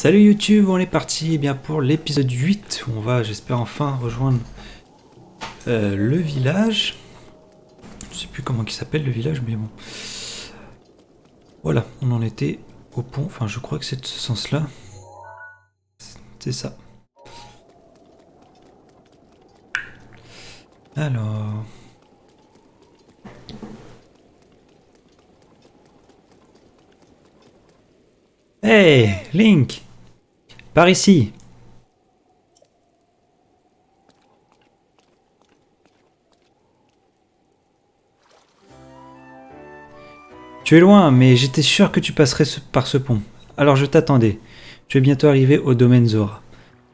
Salut YouTube, on est parti bien pour l'épisode 8 où on va, j'espère, enfin rejoindre le village. Je sais plus comment il s'appelle le village, mais bon. Voilà, on en était au pont, enfin je crois que c'est de ce sens-là. C'est ça. Alors... Hey, Link! Par ici! Tu es loin, mais j'étais sûr que tu passerais par ce pont. Alors je t'attendais. Tu es bientôt arrivé au domaine Zora.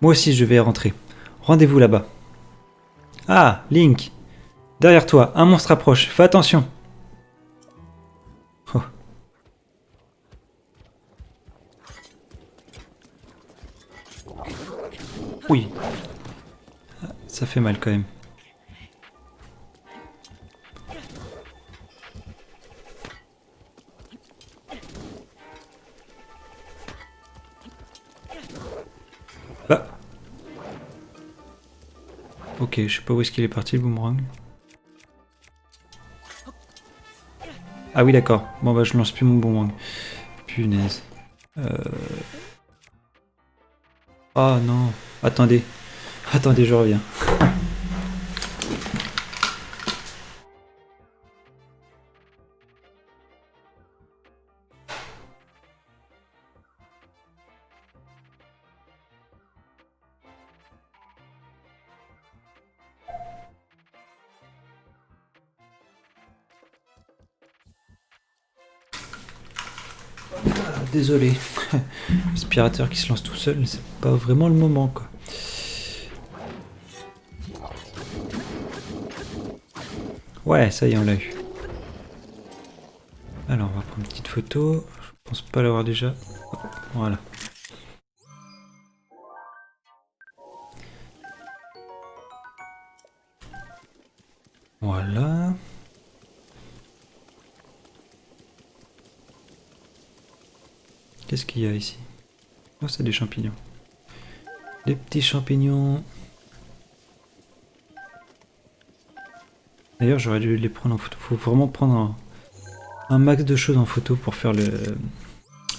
Moi aussi je vais rentrer. Rendez-vous là-bas. Ah, Link! Derrière toi, un monstre approche. Fais attention! Oh. Oui, ça fait mal quand même. Bah. Ok, je sais pas où est-ce qu'il est parti le boomerang. Ah oui d'accord. Bon bah je lance plus mon boomerang. Punaise. Oh non. Attendez. Attendez, je reviens. Ah, désolé. L'aspirateur qui se lance tout seul, c'est pas vraiment le moment quoi. Ouais, ça y est, on l'a eu. Alors on va prendre une petite photo. Je pense pas l'avoir déjà. Voilà. Voilà. Qu'est-ce qu'il y a ici? Oh, c'est des champignons. Des petits champignons. D'ailleurs, j'aurais dû les prendre en photo. Faut vraiment prendre un max de choses en photo pour faire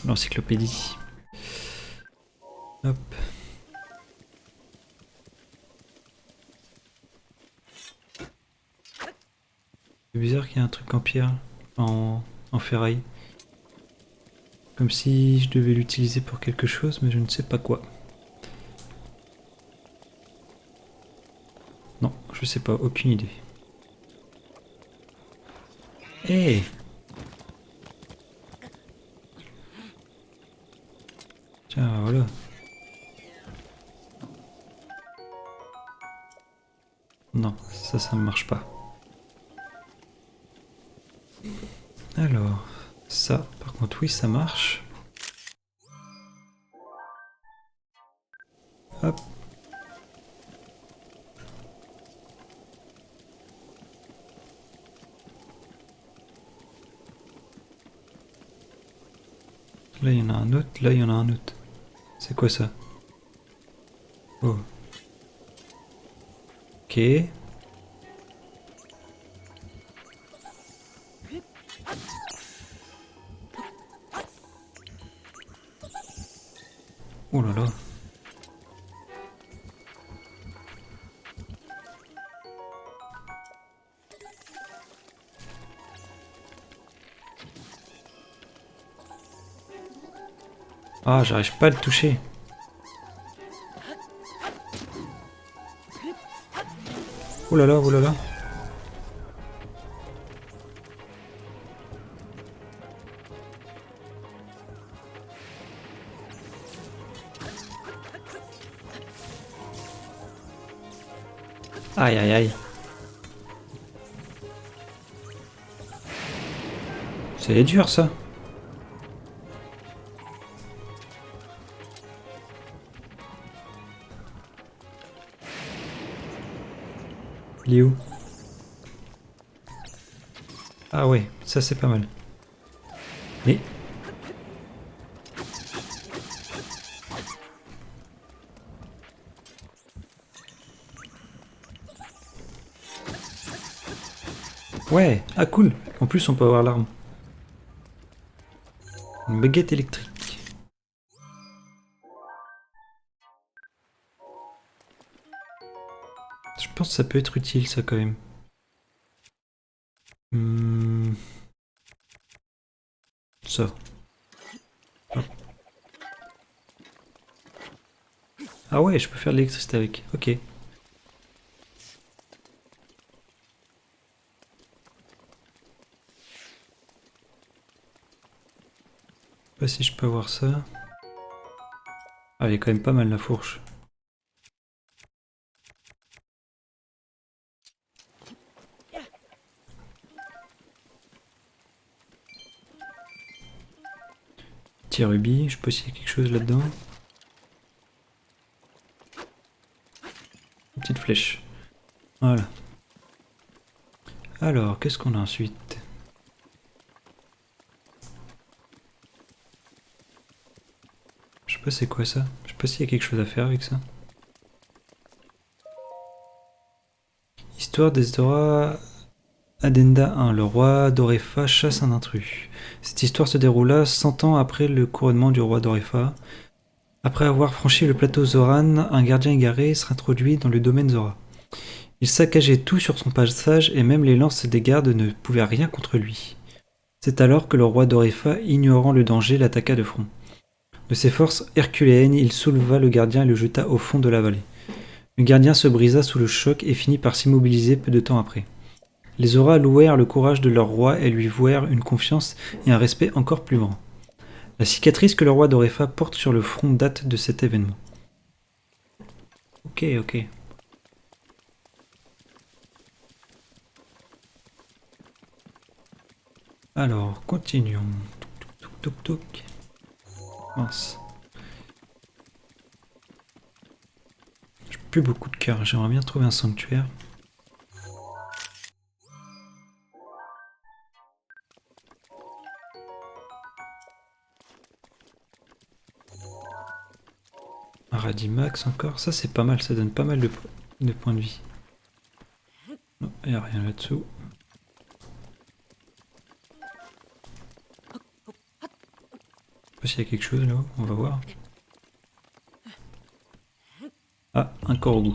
l'encyclopédie. Hop. C'est bizarre qu'il y ait un truc en pierre, en ferraille. Comme si je devais l'utiliser pour quelque chose, mais je ne sais pas quoi. Non, je sais pas, aucune idée. Hé! Tiens, voilà. Non, ça ne marche pas. Alors, ça, par contre, oui, ça marche. Hop. Là, il y en a un autre, là, il y en a un autre. C'est quoi ça? Oh. Ok. Oh là là. Ah, j'arrive pas à le toucher. Oh là là, oh là là. Aïe aïe aïe. C'est dur ça. Il est où? Ah ouais, ça c'est pas mal. Mais... Ouais, ah cool. En plus, on peut avoir l'arme. Une baguette électrique. Je pense que ça peut être utile, ça, quand même. Ça. Hop. Ah ouais, je peux faire de l'électricité avec. Ok. Je sais pas si je peux avoir ça. Ah, elle est quand même pas mal, la fourche. Petit rubis, je peux essayer quelque chose là-dedans. Une petite flèche. Voilà. Alors, qu'est-ce qu'on a ensuite? Je sais pas c'est quoi ça. Je sais pas s'il y a quelque chose à faire avec ça. Histoire d'Ezdora Addenda 1. Le roi d'Orefa chasse un intrus. Cette histoire se déroula 100 ans après le couronnement du roi d'Orefa. Après avoir franchi le plateau Zoran, un gardien égaré s'introduit dans le domaine Zora. Il saccageait tout sur son passage et même les lances des gardes ne pouvaient rien contre lui. C'est alors que le roi d'Orefa, ignorant le danger, l'attaqua de front. De ses forces herculéennes, il souleva le gardien et le jeta au fond de la vallée. Le gardien se brisa sous le choc et finit par s'immobiliser peu de temps après. Les Zora louèrent le courage de leur roi et lui vouèrent une confiance et un respect encore plus grand. La cicatrice que le roi d'Orefa porte sur le front date de cet événement. Ok, ok. Alors, continuons. Touk touk touk touk. Mince. J'ai plus beaucoup de cœur, j'aimerais bien trouver un sanctuaire. Un radis max encore, ça c'est pas mal, ça donne pas mal de points de vie. Non, il n'y a rien là-dessous. Je sais pas s'il y a quelque chose là-haut, on va voir. Ah, un corbeau.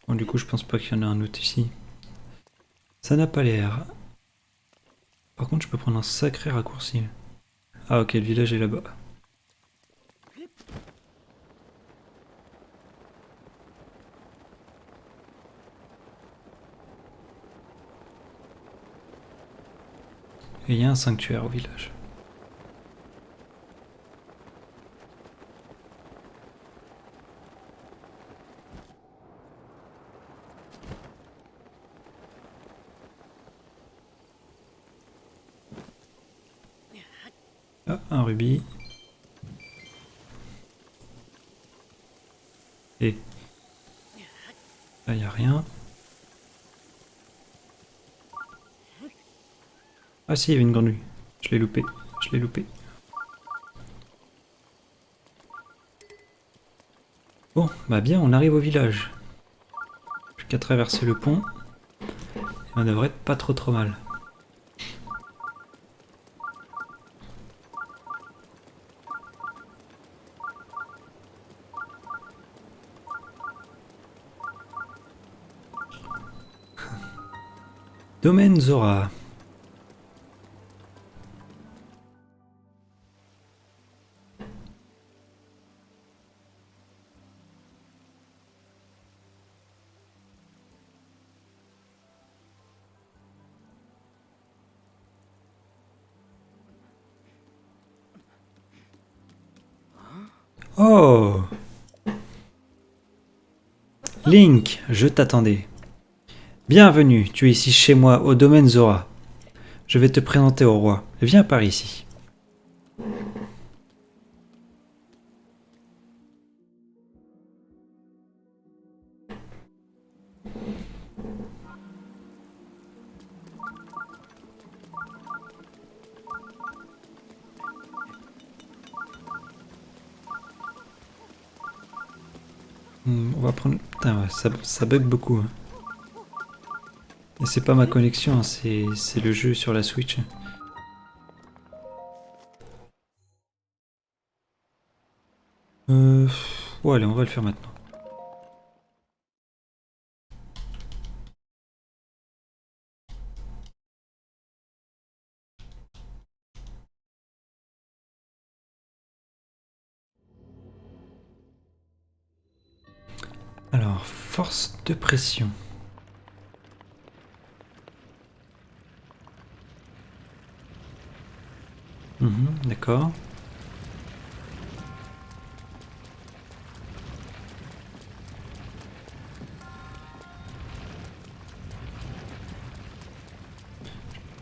Bon, du coup, je pense pas qu'il y en a un autre ici. Ça n'a pas l'air. Par contre, je peux prendre un sacré raccourci. Ah, ok, le village est là-bas. Et il y a un sanctuaire au village. Ah, un rubis. Et là, il n'y a rien. Ah si, il y avait une grenouille. Je l'ai loupé. Je l'ai loupé. Bon, bah bien, on arrive au village. Plus qu'à traverser le pont. Et on devrait être pas trop mal. Domaine Zora. Oh! Link, je t'attendais. Bienvenue, tu es ici chez moi, au domaine Zora. Je vais te présenter au roi. Viens par ici. On va prendre... Putain, ouais, ça bug beaucoup. Hein. Et c'est pas ma connexion, hein, c'est le jeu sur la Switch. Ouais, allez, on va le faire maintenant. Alors, force de pression. D'accord.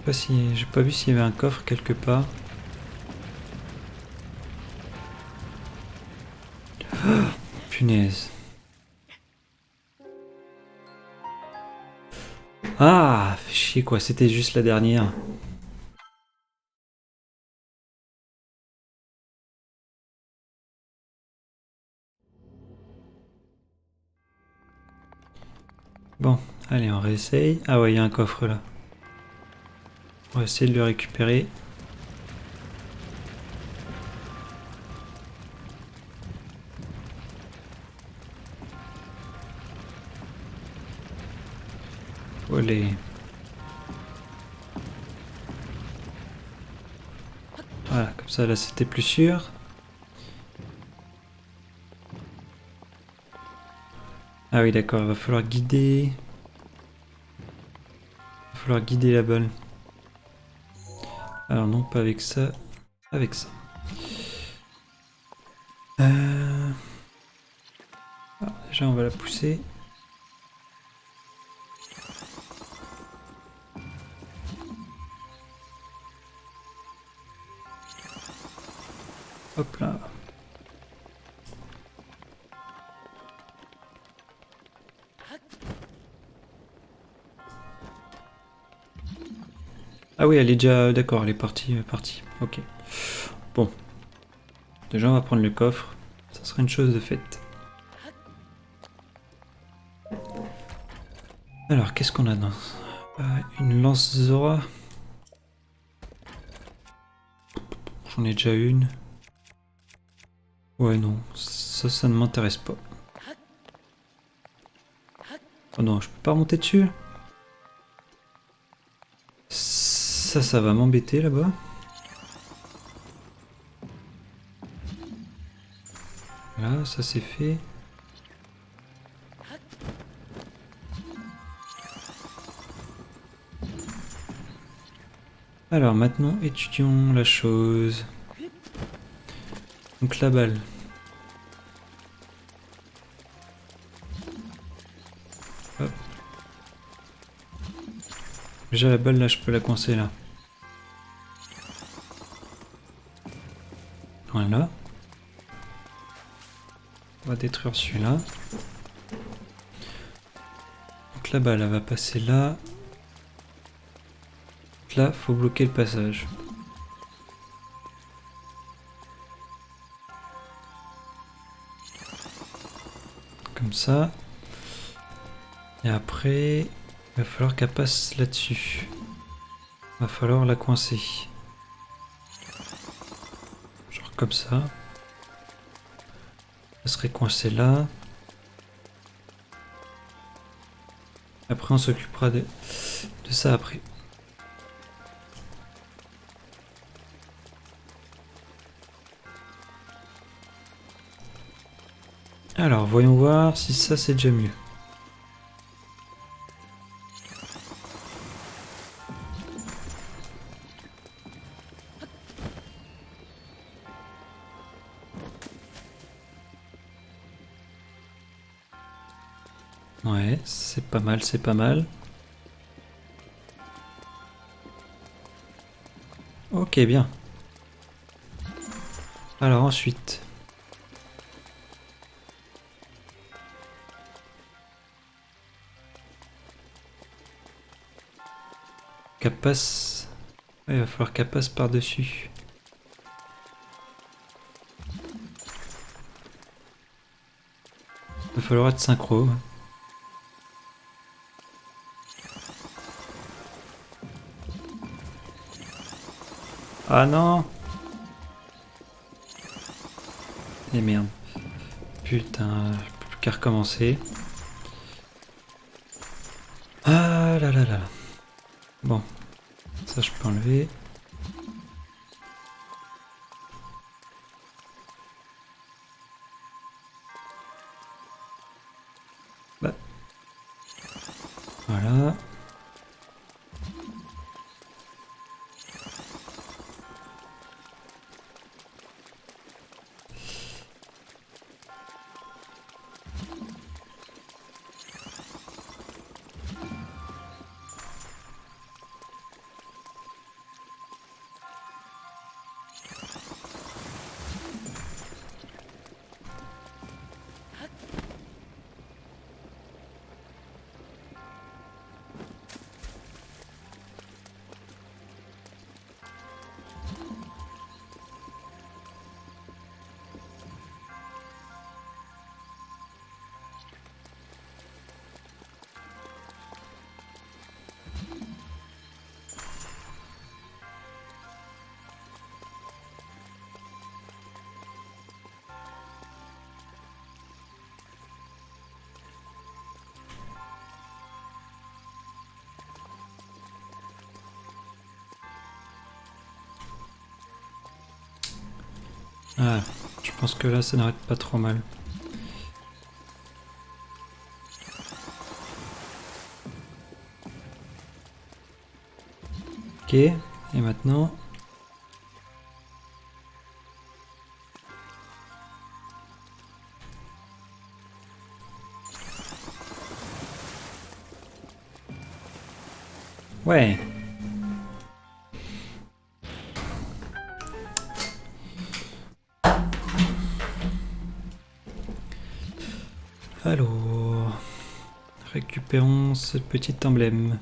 Pas si... J'ai pas vu s'il y avait un coffre quelque part. Punaise. Ah, fait chier quoi, c'était juste la dernière. Bon, allez, on réessaye. Ah ouais, il y a un coffre là. On va essayer de le récupérer. Olé. Voilà, comme ça là c'était plus sûr. Ah oui d'accord, il va falloir guider. Il va falloir guider la balle. Alors non, pas avec ça, avec ça. Alors, déjà on va la pousser. Hop là. Ah oui, elle est déjà... D'accord, elle est partie. Ok. Bon. Déjà, on va prendre le coffre. Ça serait une chose de faite. Alors, qu'est-ce qu'on a dans... une lance Zora. J'en ai déjà une. Ouais, non. Ça ne m'intéresse pas. Oh non, je peux pas remonter dessus. Ça va m'embêter là-bas. Voilà, ça c'est fait. Alors maintenant, étudions la chose. Donc la balle. Hop. Déjà la balle là, je peux la coincer là. Voilà. On va détruire celui-là. Donc la balle, elle va passer là. Donc là, faut bloquer le passage. Comme ça. Et après, il va falloir qu'elle passe là-dessus. Il va falloir la coincer. Genre comme ça. Elle serait coincée là. Après, on s'occupera de ça après. Alors, voyons voir si ça c'est déjà mieux. Ouais, c'est pas mal, c'est pas mal. Ok, bien. Alors ensuite... Qu'elle passe... Ouais, il va falloir qu'elle passe par-dessus. Il va falloir être synchro. Ah non! Et merde. Putain, plus qu'à recommencer. Ah là là là. Bon, ça je peux enlever. Bah. Voilà. Ah, je pense que là ça n'arrête pas trop mal. Ok, et maintenant... Ouais. Alors... Récupérons ce petit emblème.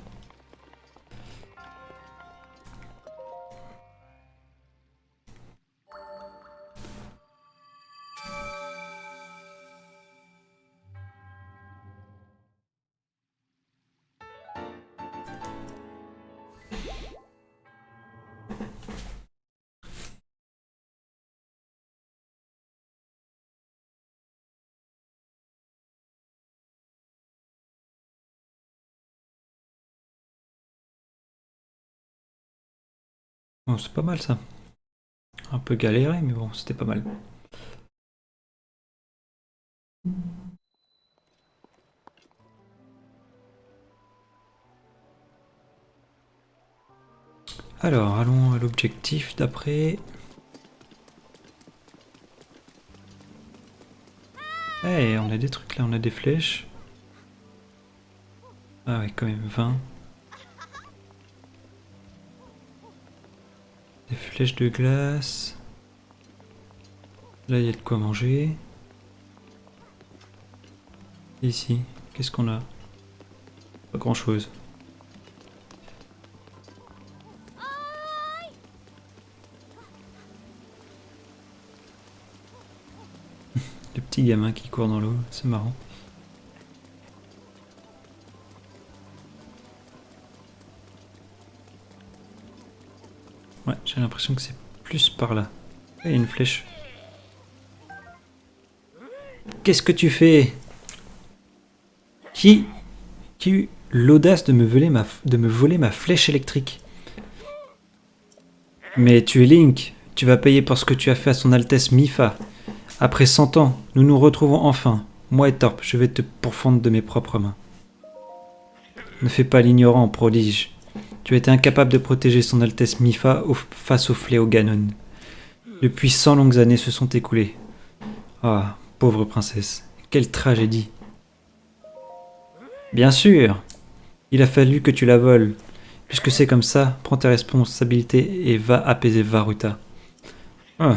Bon, c'est pas mal ça. Un peu galéré, mais bon, c'était pas mal. Alors, allons à l'objectif d'après. Eh, on a des trucs là, on a des flèches. Ah ouais, quand même 20. Des flèches de glace. Là, il y a de quoi manger. Et ici, qu'est-ce qu'on a? Pas grand-chose. Le petit gamin qui court dans l'eau, c'est marrant. Ouais, j'ai l'impression que c'est plus par là. Il y a une flèche. Qu'est-ce que tu fais? Qui a eu l'audace de me voler ma flèche électrique? Mais tu es Link, tu vas payer pour ce que tu as fait à son Altesse Mifa. Après 100 ans, nous nous retrouvons enfin. Moi et Torp, je vais te pourfendre de mes propres mains. Ne fais pas l'ignorant, prodige. Tu as été incapable de protéger son Altesse Mifa face au fléau Ganon. Depuis 100 longues années se sont écoulées. Ah, pauvre princesse, quelle tragédie. Bien sûr, il a fallu que tu la voles. Puisque c'est comme ça, prends tes responsabilités et va apaiser Varuta. Ah.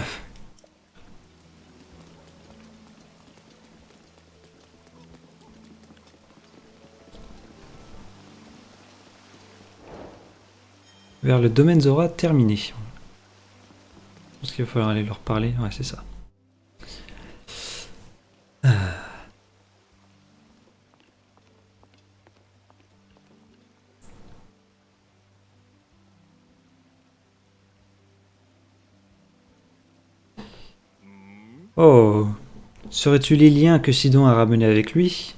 Vers le domaine Zora terminé. Je pense qu'il va falloir aller leur parler. Ouais, c'est ça. Oh, serais-tu l'Ilien que Sidon a ramené avec lui?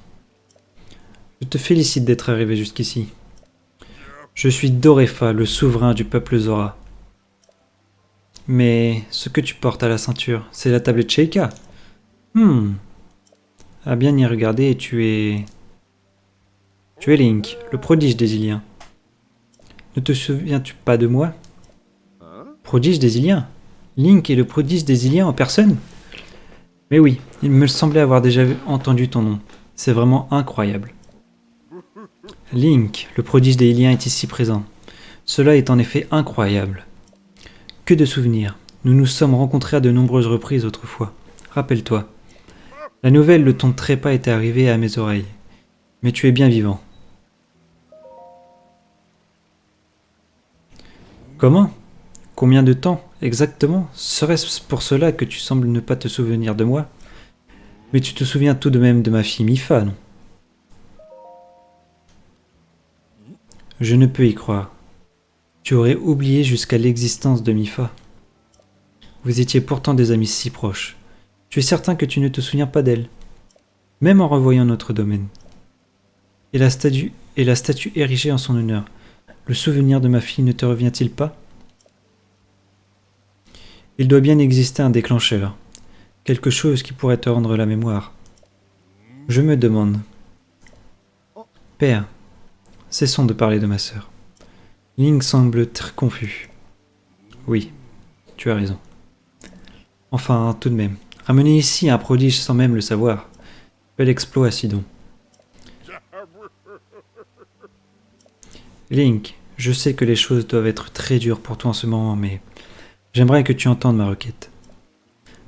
Je te félicite d'être arrivé jusqu'ici. Je suis Dorefa, le souverain du peuple Zora. Mais ce que tu portes à la ceinture, c'est la tablette Sheikah. À bien y regarder, tu es... Tu es Link, le prodige des Iliens. Ne te souviens-tu pas de moi? Prodige des Iliens? Link est le prodige des Iliens en personne? Mais oui, il me semblait avoir déjà entendu ton nom. C'est vraiment incroyable. Link, le prodige des Iliens, est ici présent. Cela est en effet incroyable. Que de souvenirs. Nous nous sommes rencontrés à de nombreuses reprises autrefois. Rappelle-toi. La nouvelle de ton trépas était arrivée à mes oreilles. Mais tu es bien vivant. Comment? Combien de temps, exactement? Serait-ce pour cela que tu sembles ne pas te souvenir de moi? Mais tu te souviens tout de même de ma fille Mifa, non? Je ne peux y croire. Tu aurais oublié jusqu'à l'existence de Mifa. Vous étiez pourtant des amis si proches. Tu es certain que tu ne te souviens pas d'elle, même en revoyant notre domaine. Et la statue érigée en son honneur, le souvenir de ma fille ne te revient-il pas? Il doit bien exister un déclencheur, quelque chose qui pourrait te rendre la mémoire. Je me demande. Père, cessons de parler de ma sœur. Link semble très confus. Oui, tu as raison. Enfin, tout de même, ramener ici un prodige sans même le savoir. Bel exploit, Sidon. Link, je sais que les choses doivent être très dures pour toi en ce moment, mais j'aimerais que tu entendes ma requête.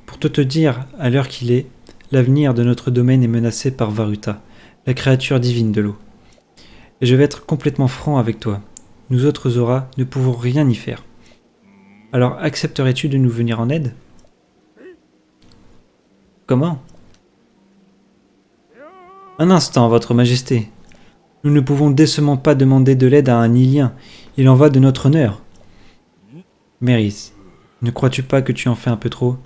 Pour tout te dire, à l'heure qu'il est, l'avenir de notre domaine est menacé par Varuta, la créature divine de l'eau. Et je vais être complètement franc avec toi. Nous autres Zora ne pouvons rien y faire. Alors accepterais-tu de nous venir en aide? Comment? Un instant, votre majesté. Nous ne pouvons décemment pas demander de l'aide à un Ilien. Il en va de notre honneur. Mérith, ne crois-tu pas que tu en fais un peu trop?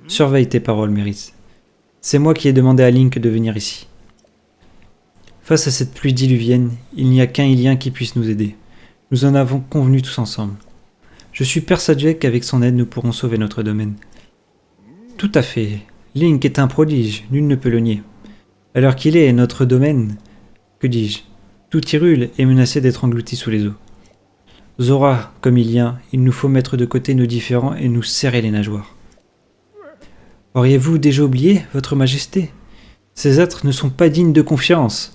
Surveille tes paroles, Mérith. C'est moi qui ai demandé à Link de venir ici. Face à cette pluie diluvienne, il n'y a qu'un Ilien qui puisse nous aider. Nous en avons convenu tous ensemble. Je suis persuadé qu'avec son aide, nous pourrons sauver notre domaine. Tout à fait. Link est un prodige, nul ne peut le nier. À l'heure qu'il est, notre domaine, que dis-je, tout Hyrule est menacé d'être englouti sous les eaux. Zora, comme Ilien, il nous faut mettre de côté nos différends et nous serrer les nageoires. Auriez-vous déjà oublié, votre majesté? Ces êtres ne sont pas dignes de confiance.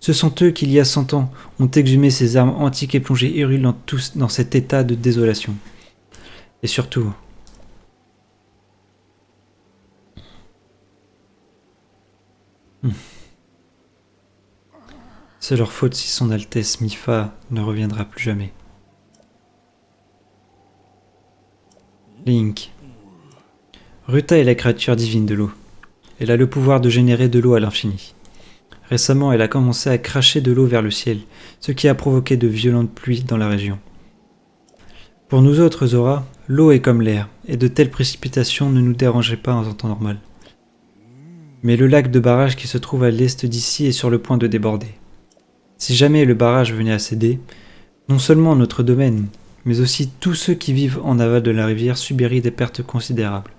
Ce sont eux qui, il y a 100 ans, ont exhumé ces armes antiques et plongé Hyrule dans cet état de désolation. Et surtout... C'est leur faute si son Altesse Mifa ne reviendra plus jamais. Link. Ruta est la créature divine de l'eau. Elle a le pouvoir de générer de l'eau à l'infini. Récemment, elle a commencé à cracher de l'eau vers le ciel, ce qui a provoqué de violentes pluies dans la région. Pour nous autres Zora, l'eau est comme l'air, et de telles précipitations ne nous dérangeraient pas en temps normal. Mais le lac de barrage qui se trouve à l'est d'ici est sur le point de déborder. Si jamais le barrage venait à céder, non seulement notre domaine, mais aussi tous ceux qui vivent en aval de la rivière subiraient des pertes considérables.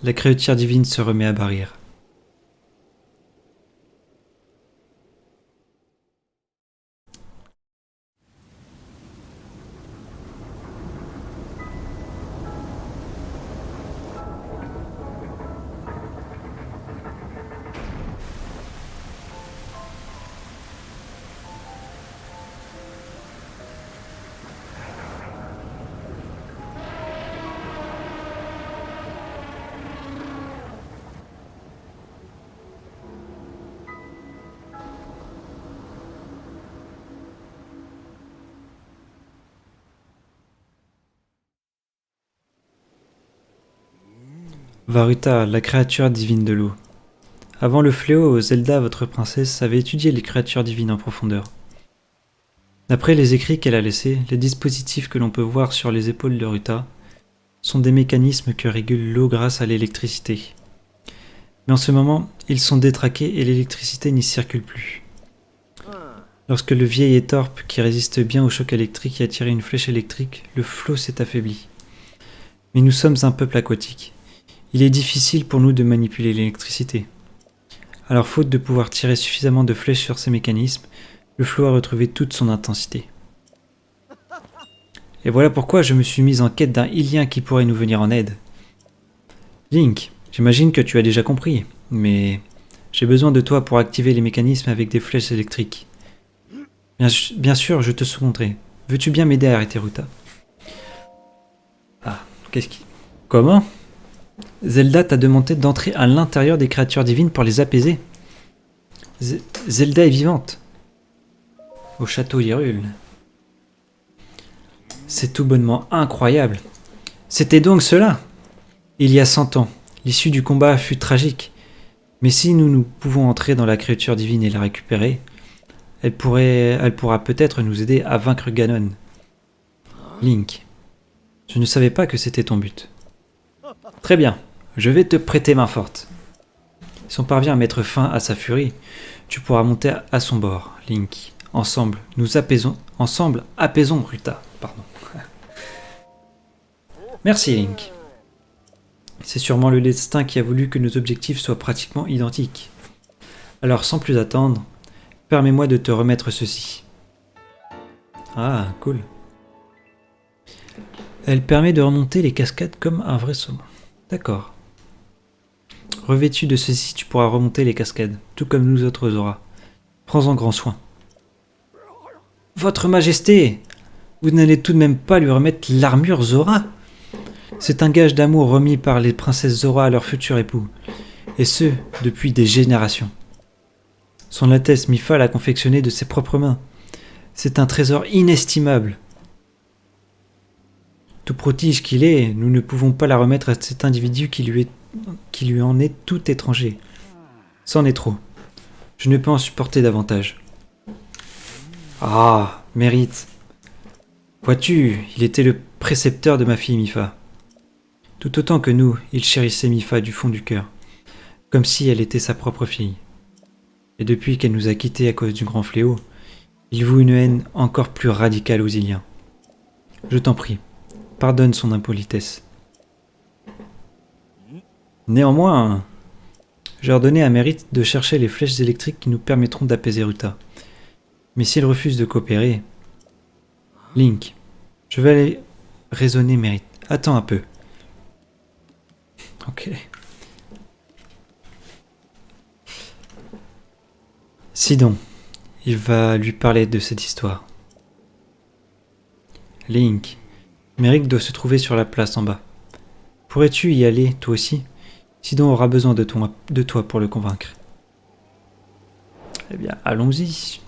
La créature divine se remet à barrir. Varuta, la créature divine de l'eau. Avant le fléau, Zelda, votre princesse, avait étudié les créatures divines en profondeur. D'après les écrits qu'elle a laissés, les dispositifs que l'on peut voir sur les épaules de Ruta sont des mécanismes qui régulent l'eau grâce à l'électricité. Mais en ce moment, ils sont détraqués et l'électricité n'y circule plus. Lorsque le vieil étorpe, qui résiste bien au choc électrique, a tiré une flèche électrique, le flot s'est affaibli. Mais nous sommes un peuple aquatique. Il est difficile pour nous de manipuler l'électricité. Alors, faute de pouvoir tirer suffisamment de flèches sur ces mécanismes, le flot a retrouvé toute son intensité. Et voilà pourquoi je me suis mise en quête d'un Illien qui pourrait nous venir en aide. Link, j'imagine que tu as déjà compris, mais j'ai besoin de toi pour activer les mécanismes avec des flèches électriques. Bien sûr, je te seconderai. Veux-tu bien m'aider à arrêter Ruta? Ah, qu'est-ce qui... Comment? Zelda t'a demandé d'entrer à l'intérieur des créatures divines pour les apaiser. Zelda est vivante. Au château Hyrule. C'est tout bonnement incroyable. C'était donc cela. Il y a 100 ans, l'issue du combat fut tragique. Mais si nous pouvons entrer dans la créature divine et la récupérer, elle pourra peut-être nous aider à vaincre Ganon. Link, je ne savais pas que c'était ton but. Très bien, je vais te prêter main forte. Si on parvient à mettre fin à sa furie, tu pourras monter à son bord, Link. Ensemble, apaisons Ruta. Pardon. Merci, Link. C'est sûrement le destin qui a voulu que nos objectifs soient pratiquement identiques. Alors, sans plus attendre, permets-moi de te remettre ceci. Ah, cool. Elle permet de remonter les cascades comme un vrai saumon. D'accord. Revêtu de ceci, tu pourras remonter les cascades, tout comme nous autres Zora. Prends-en grand soin. Votre Majesté, vous n'allez tout de même pas lui remettre l'armure Zora? C'est un gage d'amour remis par les princesses Zora à leur futur époux, et ce, depuis des générations. Son Altesse Mipha l'a confectionné de ses propres mains. C'est un trésor inestimable. Tout prodige qu'il est, nous ne pouvons pas la remettre à cet individu qui lui en est tout étranger. C'en est trop. Je ne peux en supporter davantage. Ah, mérite. Vois-tu, il était le précepteur de ma fille Mipha. Tout autant que nous, il chérissait Mipha du fond du cœur, comme si elle était sa propre fille. Et depuis qu'elle nous a quittés à cause du grand fléau, il voue une haine encore plus radicale aux Iliens. Je t'en prie, pardonne son impolitesse. Néanmoins, j'ai ordonné à Mérite de chercher les flèches électriques qui nous permettront d'apaiser Ruta. Mais s'il refuse de coopérer... Link, je vais aller raisonner Mérite. Attends un peu. Ok. Sidon, il va lui parler de cette histoire. Link, Méric doit se trouver sur la place en bas. Pourrais-tu y aller, toi aussi? Sidon aura besoin de toi pour le convaincre. Eh bien, allons-y.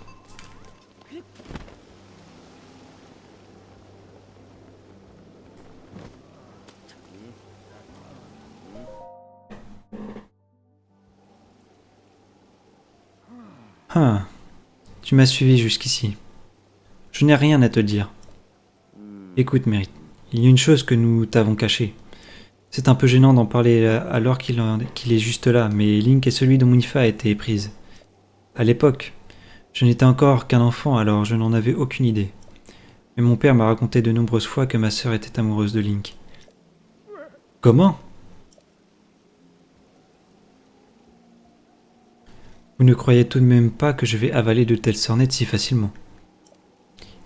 Ah, tu m'as suivi jusqu'ici. Je n'ai rien à te dire. Écoute, Mérite, il y a une chose que nous t'avons cachée. C'est un peu gênant d'en parler alors qu'il est juste là, mais Link est celui dont Mipha a été éprise. À l'époque, je n'étais encore qu'un enfant, alors je n'en avais aucune idée. Mais mon père m'a raconté de nombreuses fois que ma sœur était amoureuse de Link. Comment? Vous ne croyez tout de même pas que je vais avaler de telles sornettes si facilement.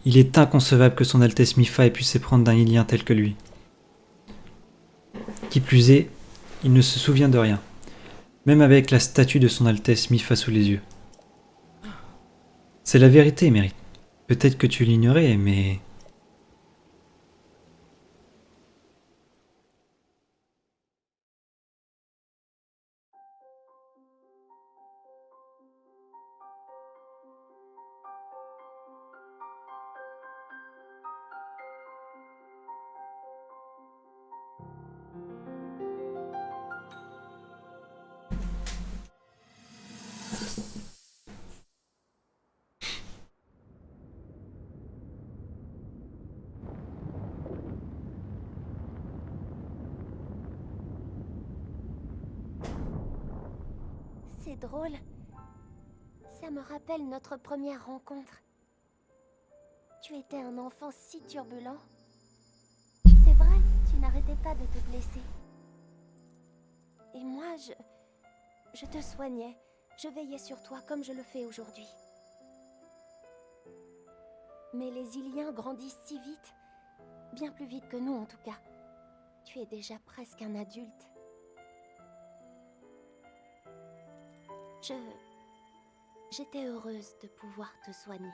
Il est inconcevable que son Altesse Mipha ait pu s'éprendre d'un Ilien tel que lui. Qui plus est, il ne se souvient de rien, même avec la statue de son Altesse Mipha sous les yeux. C'est la vérité, Mérite. Peut-être que tu l'ignorais, mais... C'est drôle. Ça me rappelle notre première rencontre. Tu étais un enfant si turbulent. C'est vrai, tu n'arrêtais pas de te blesser. Et moi, je te soignais. Je veillais sur toi comme je le fais aujourd'hui. Mais les Iliens grandissent si vite. Bien plus vite que nous, en tout cas. Tu es déjà presque un adulte. J'étais heureuse de pouvoir te soigner.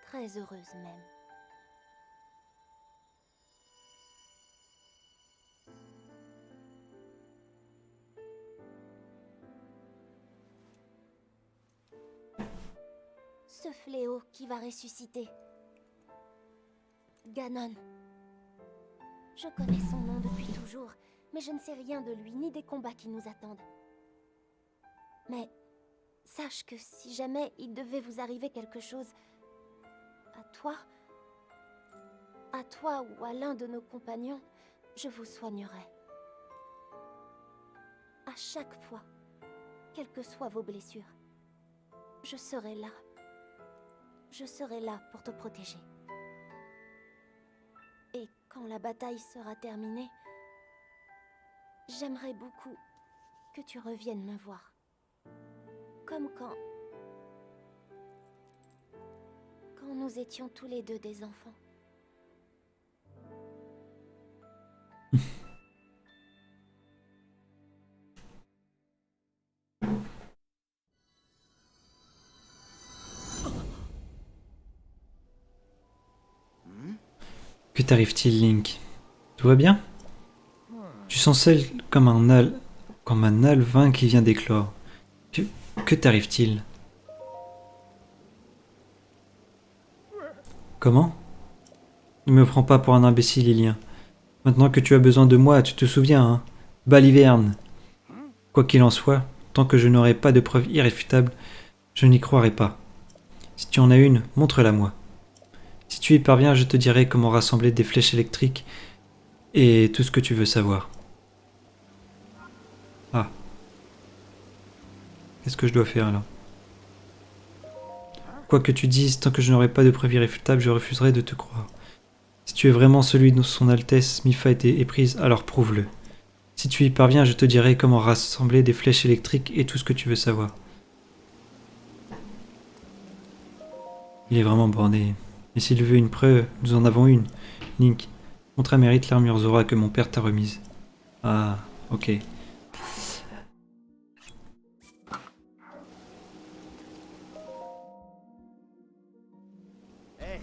Très heureuse même. Ce fléau qui va ressusciter. Ganon. Je connais son nom depuis toujours, mais je ne sais rien de lui, ni des combats qui nous attendent. Mais sache que si jamais il devait vous arriver quelque chose, à toi ou à l'un de nos compagnons, je vous soignerai. À chaque fois, quelles que soient vos blessures, je serai là. Je serai là pour te protéger. Et quand la bataille sera terminée, j'aimerais beaucoup que tu reviennes me voir. Comme quand nous étions tous les deux des enfants. Que t'arrive-t-il, Link? Tout va bien? Tu sens seul comme un alvin qui vient d'éclore. Que t'arrive-t-il? Comment? Ne me prends pas pour un imbécile, Ilien. Maintenant que tu as besoin de moi, tu te souviens, hein? Baliverne. Quoi qu'il en soit, tant que je n'aurai pas de preuves irréfutables, je n'y croirai pas. Si tu en as une, montre-la moi. Si tu y parviens, je te dirai comment rassembler des flèches électriques et tout ce que tu veux savoir. Ah. Qu'est-ce que je dois faire là? Quoi que tu dises, tant que je n'aurai pas de preuves irréfutables, je refuserai de te croire. Si tu es vraiment celui dont son Altesse Mipha était éprise, alors prouve-le. Si tu y parviens, je te dirai comment rassembler des flèches électriques et tout ce que tu veux savoir. Il est vraiment borné. Et s'il veut une preuve, nous en avons une. Link, montre à Mérite l'armure Zora que mon père t'a remise. Ah, ok.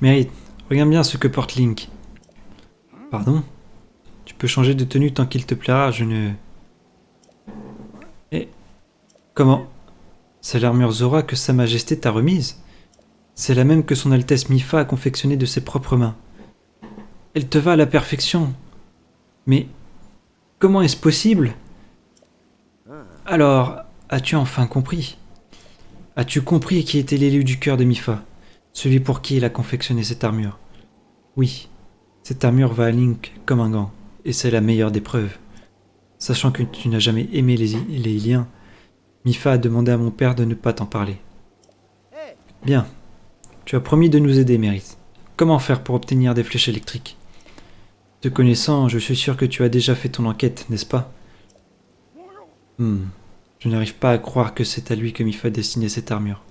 Mérite, regarde bien ce que porte Link. Pardon? Tu peux changer de tenue tant qu'il te plaira, je ne... Eh, comment? C'est l'armure Zora que Sa Majesté t'a remise? C'est la même que son Altesse Mipha a confectionnée de ses propres mains. Elle te va à la perfection. Mais comment est-ce possible? Alors, as-tu enfin compris? As-tu compris qui était l'élu du cœur de Mipha? Celui pour qui il a confectionné cette armure? Oui, cette armure va à Link comme un gant, et c'est la meilleure des preuves. Sachant que tu n'as jamais aimé les Iliens, Mipha a demandé à mon père de ne pas t'en parler. Bien. Tu as promis de nous aider, Mérite. Comment faire pour obtenir des flèches électriques? Te connaissant, je suis sûr que tu as déjà fait ton enquête, n'est-ce pas? Je n'arrive pas à croire que c'est à lui que Mipha a destiné cette armure.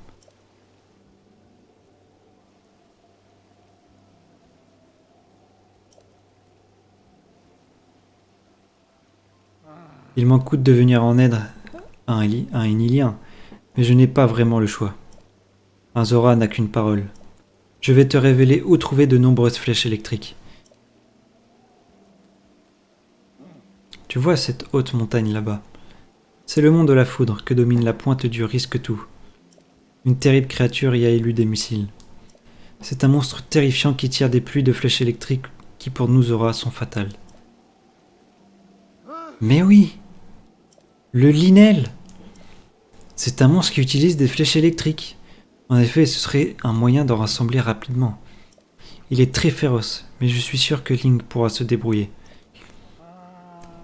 Il m'en coûte de venir en aide à un Ilien, mais je n'ai pas vraiment le choix. Un Zora n'a qu'une parole. Je vais te révéler où trouver de nombreuses flèches électriques. Tu vois cette haute montagne là-bas? C'est le mont de la foudre que domine la pointe du Risque-Tout. Une terrible créature y a élu des missiles. C'est un monstre terrifiant qui tire des pluies de flèches électriques qui pour nous Zora sont fatales. Mais oui! Le Linel! C'est un monstre qui utilise des flèches électriques. En effet, ce serait un moyen d'en rassembler rapidement. Il est très féroce, mais je suis sûr que Link pourra se débrouiller.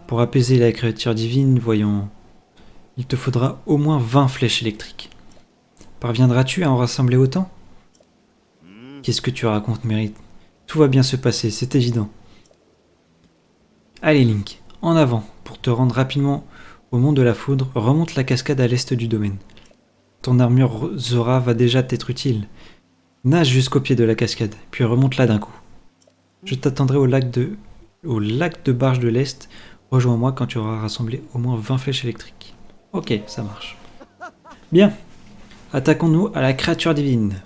Pour apaiser la créature divine, voyons... Il te faudra au moins 20 flèches électriques. Parviendras-tu à en rassembler autant? Qu'est-ce que tu racontes, Mérite? Tout va bien se passer, c'est évident. Allez, Link, en avant. Pour te rendre rapidement au mont de la foudre, remonte la cascade à l'est du domaine. Ton armure Zora va déjà t'être utile. Nage jusqu'au pied de la cascade, puis remonte là d'un coup. Je t'attendrai au lac de Barge de l'Est. Rejoins-moi quand tu auras rassemblé au moins 20 flèches électriques. Ok, ça marche. Bien. Attaquons-nous à la créature divine.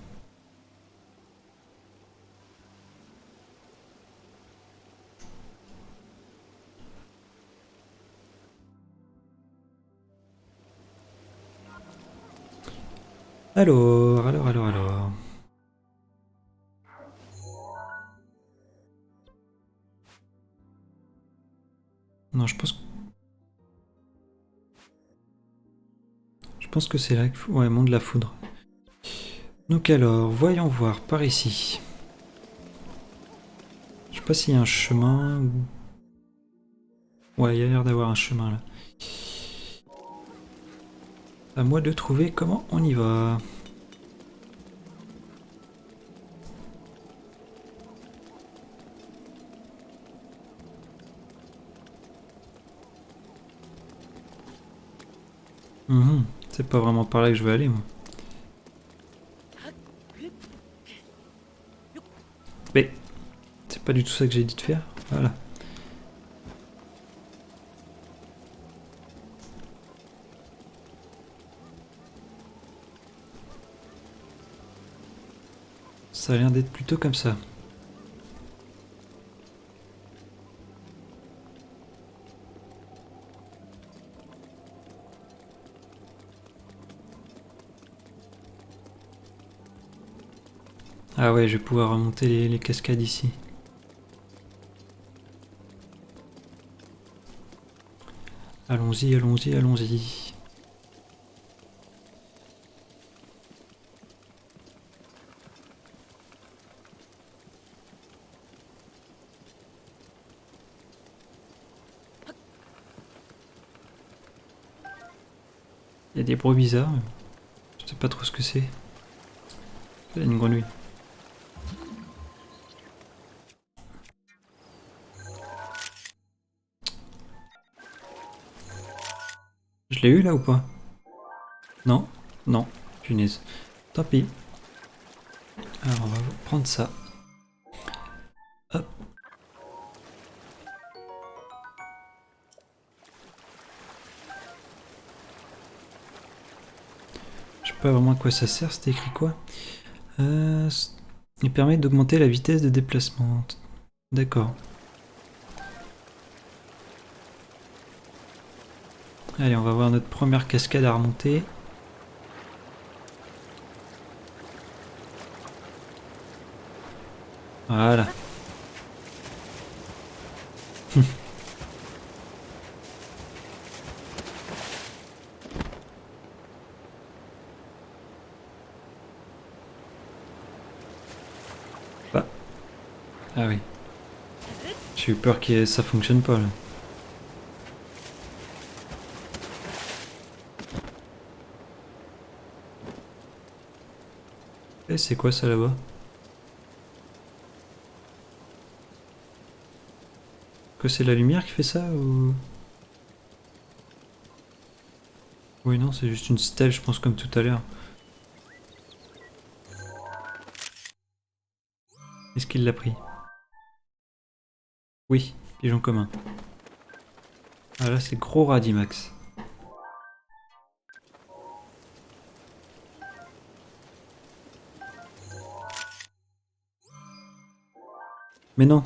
Alors. Non, je pense que c'est là. Ouais, monde de la foudre. Donc alors, voyons voir par ici. Je sais pas s'il y a un chemin ou... Ouais, il y a l'air d'avoir un chemin là. À moi de trouver comment on y va. C'est pas vraiment par là que je veux aller, moi. Mais c'est pas du tout ça que j'ai dit de faire. Voilà. Ça a l'air d'être plutôt comme ça. Ah ouais, je vais pouvoir remonter les cascades ici. Allons-y, allons-y, allons-y. Il y a des bruits bizarres, mais je sais pas trop ce que c'est. C'est une grenouille. Je l'ai eu là ou pas? Non? Non. Punaise. Tant pis. Alors on va prendre ça. Hop. Je sais pas vraiment à quoi ça sert, c'était écrit quoi? Il permet d'augmenter la vitesse de déplacement. D'accord. Allez, on va voir notre première cascade à remonter. Voilà. Bah. Ah oui. J'ai eu peur que ça fonctionne pas là. Et c'est quoi ça là-bas? Que c'est la lumière qui fait ça ou... Oui non, c'est juste une stèle je pense comme tout à l'heure. Est-ce qu'il l'a pris? Oui, pigeon commun. Ah là c'est gros Radimax. Mais non.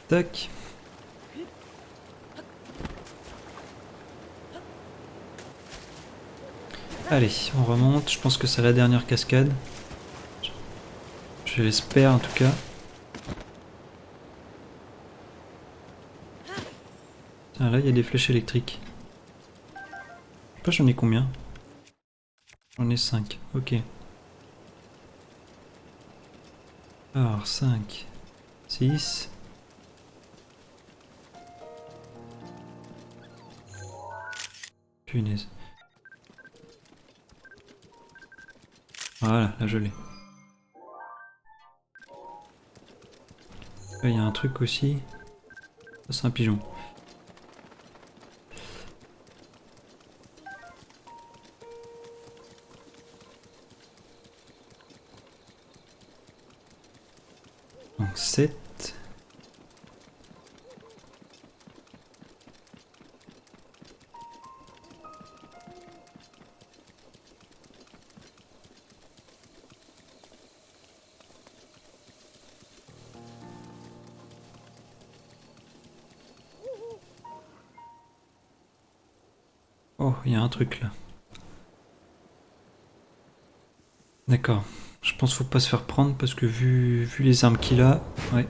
Tac. Allez, on remonte. Je pense que c'est la dernière cascade. Je l'espère en tout cas. Tiens, là il y a des flèches électriques. Je sais pas j'en ai combien. J'en ai 5, ok. Alors 5, 6. Punaise. Voilà, là je l'ai. Là il y a un truc aussi. Ça c'est un pigeon. Donc 7. Oh, il y a un truc là. D'accord. Je pense qu'il faut pas se faire prendre parce que vu les armes qu'il a, ouais.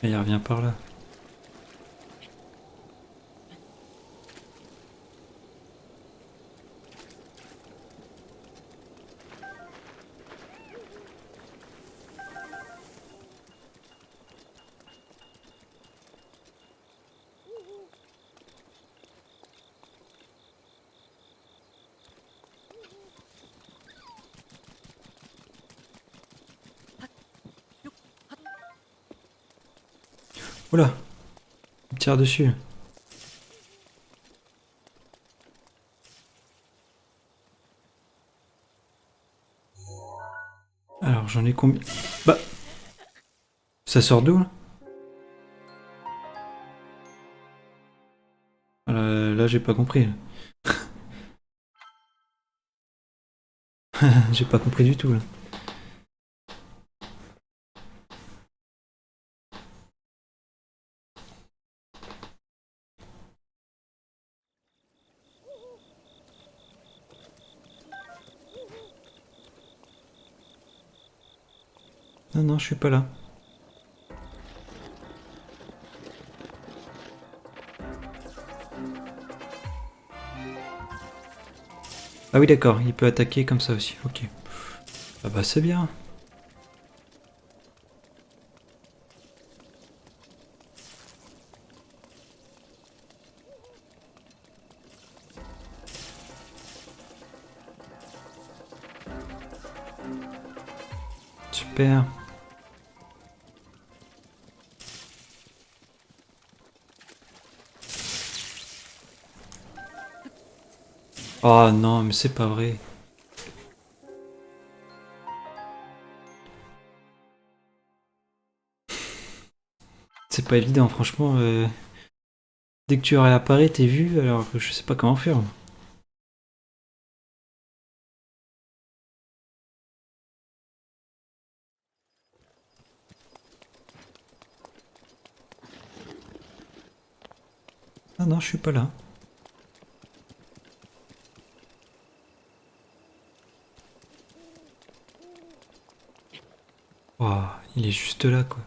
Et il revient par là. Oula, il me tire dessus. Alors j'en ai combien? Bah, ça sort d'où là? Là j'ai pas compris. J'ai pas compris du tout là. Non, non, je suis pas là. Ah oui d'accord, il peut attaquer comme ça aussi, ok. Ah bah c'est bien. Super. Oh non, mais c'est pas vrai. C'est pas évident, franchement. Dès que tu réapparais, t'es vu, alors je sais pas comment faire. Ah non, je suis pas là. Oh, il est juste là, quoi.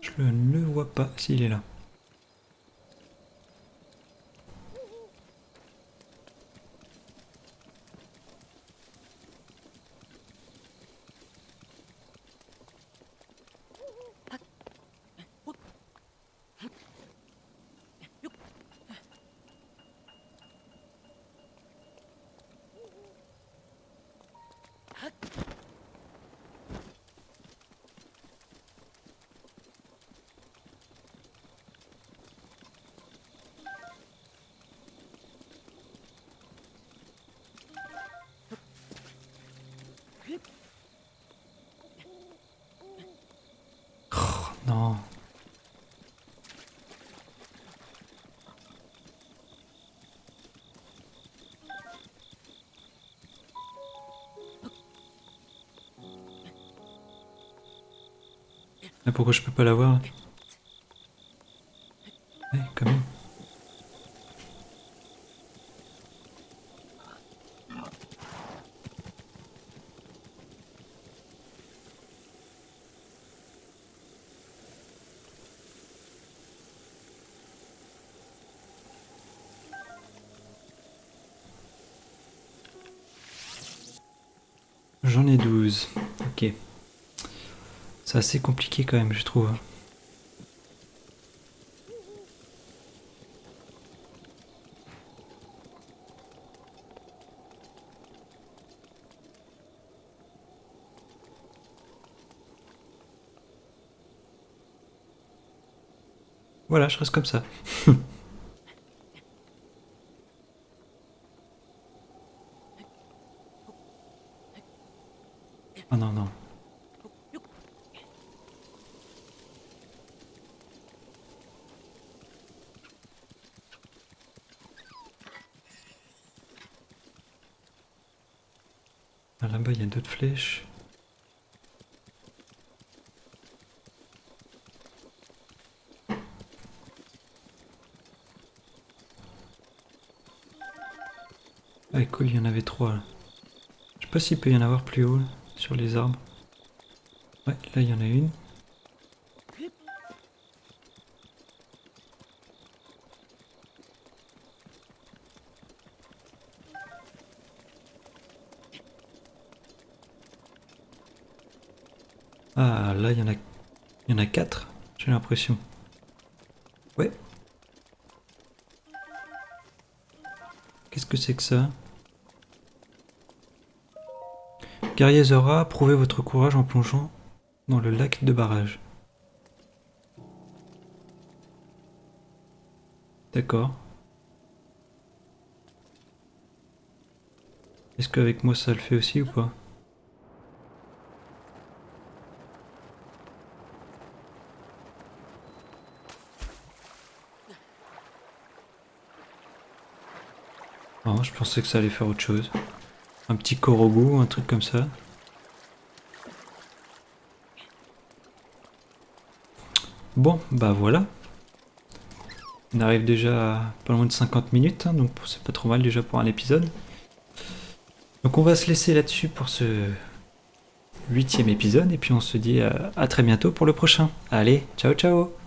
Je ne le vois pas s'il est là. Ah, pourquoi je peux pas l'avoir là? Ouais, quand même. J'en ai 12. Ok. C'est assez compliqué quand même, je trouve. Voilà, je reste comme ça. Oh non, non. Ah, là-bas, il y a d'autres flèches. Ah, cool, il y en avait 3 là. Je sais pas s'il peut y en avoir plus haut, là, sur les arbres. Ouais, là, il y en a une. Ah, là, il y en a 4, j'ai l'impression. Ouais. Qu'est-ce que c'est que ça? Guerrier Zora, prouvez votre courage en plongeant dans le lac de barrage. D'accord. Est-ce qu'avec moi ça le fait aussi ou pas? Non, je pensais que ça allait faire autre chose. Un petit Korogu, un truc comme ça. Bon, bah voilà. On arrive déjà à pas loin de 50 minutes, hein, donc c'est pas trop mal déjà pour un épisode. Donc on va se laisser là-dessus pour ce 8e épisode, et puis on se dit à très bientôt pour le prochain. Allez, ciao ciao!